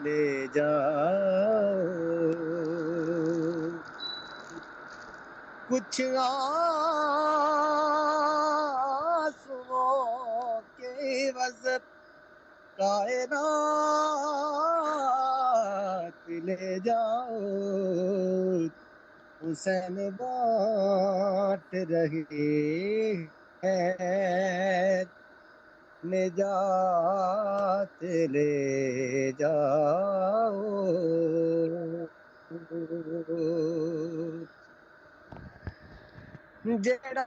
لے جاؤ، کچھ آنسوؤں کے عوض کائنات لے جاؤ، حسین بانٹ رہے ہیں نجات لے جاؤ، جیڑا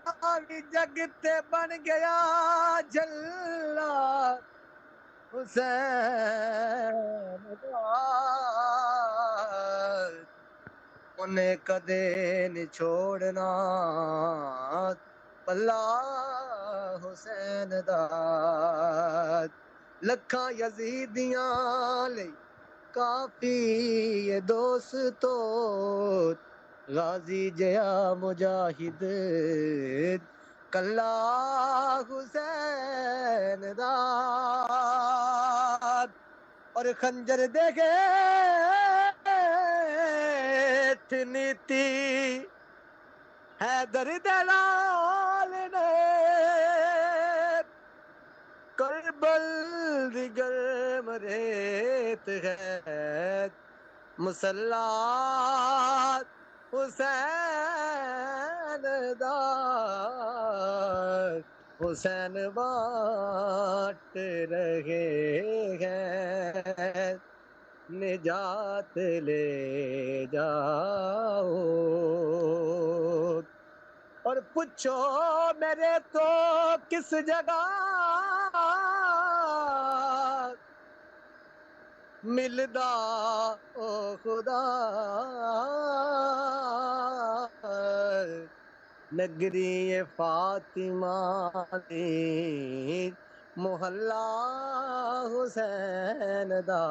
بھی جگ تے بن گیا جلا حسین دا انہیں کدے نہیں چھوڑنا پلہ حسین دا، لکھاں یزیدیاں لئی کافی یہ دوستو، غازی جیا مجاہد کلا حسین دا، اور خنجر دیکھے نیتی حیدر دلال نے کربل دی گرم ریت ہے مسلح حسین دا، حسین بانٹ رہے ہیں نجات لے جاؤ، اور پوچھو میرے تو کس جگہ ملدا او خدا، نگری فاطمہ دی محلہ حسین دا،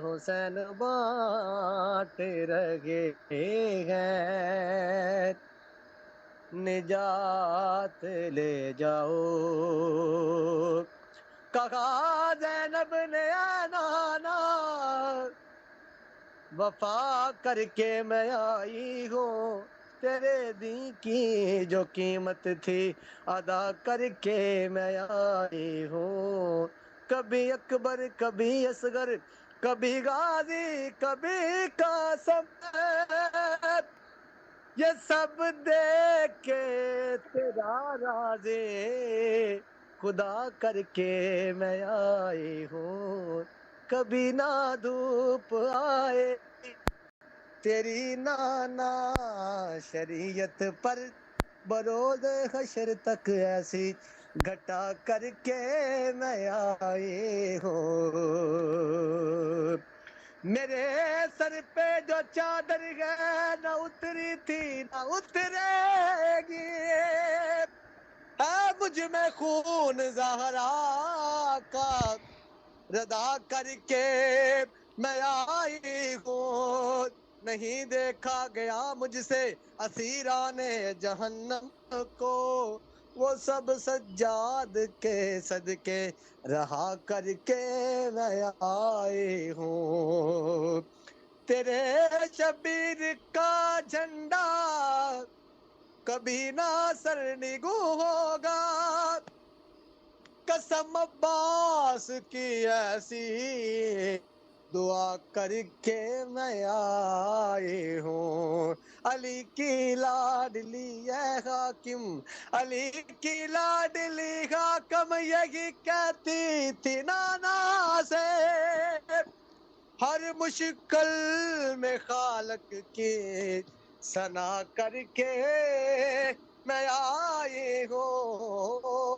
حسین بانٹ رہے ہیں نجات لے جاؤ، کہا زینب نے اے نانا وفا کر کے میں آئی ہوں، تیرے دین کی جو قیمت تھی ادا کر کے میں آئی ہوں، کبھی اکبر کبھی اصغر کبھی غازی کبھی قاسم، یہ سب دیکھ کے تیرا راضی خدا کر کے میں آئی ہوں، کبھی نہ دھوپ آئے تیری نانا شریعت پر بروز حشر تک ایسی گھٹا کر کے میں آئی ہوں، میرے سر پہ جو چادر ہے نہ اتری تھی نہ اترے گی، اے مجھ میں خون زہرا کا ردا کر کے میں آئی ہوں، نہیں دیکھا گیا مجھ سے اسیران جہنم کو، وہ سب سجاد کے صدقے رہا کر کے میں آئی ہوں، تیرے شبیر کا جھنڈا کبھی نہ سر نگو ہوگا، قسم عباس کی ایسی دعا کر کے میں آئی ہوں، علی کی لاڈلی ہے حاکم علی کی لاڈلی حاکم یہی کہتی تھی نانا سے، ہر مشکل میں خالق کی ثنا کر کے میں آئی ہوں،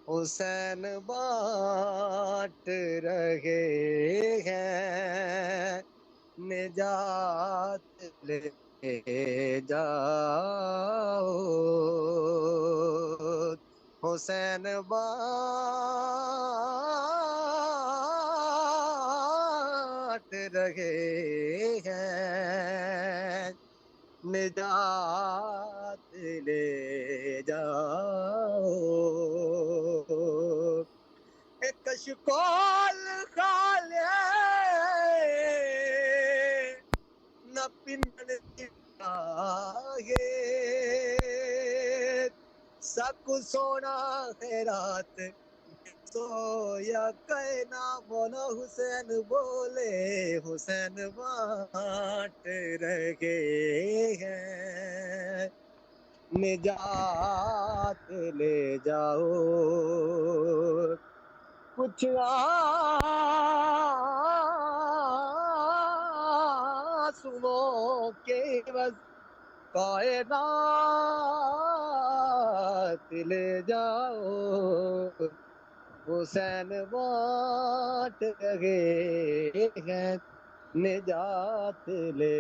حسین بانٹ رہے ہیں نجات لے جاؤ، حسین بانٹ رہے ہیں نجات لے جاؤ، اشکول خالے نہ پنن آگے سکو سونا خیرات سویا کہنا بولو حسین بولے حسین بانٹ رہے ہیں نجات لے جاؤ کچھ آنسوؤں کے بس کائنات لے جاؤ حسین بانٹ رہے ہیں نجات لے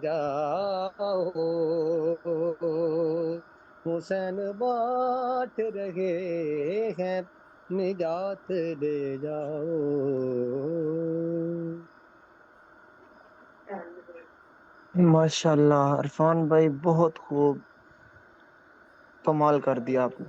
جاؤ حسین بانٹ رہے ہیں نجات لے جاؤ ماشاء اللہ عرفان بھائی، بہت خوب، کمال کر دیا آپ نے.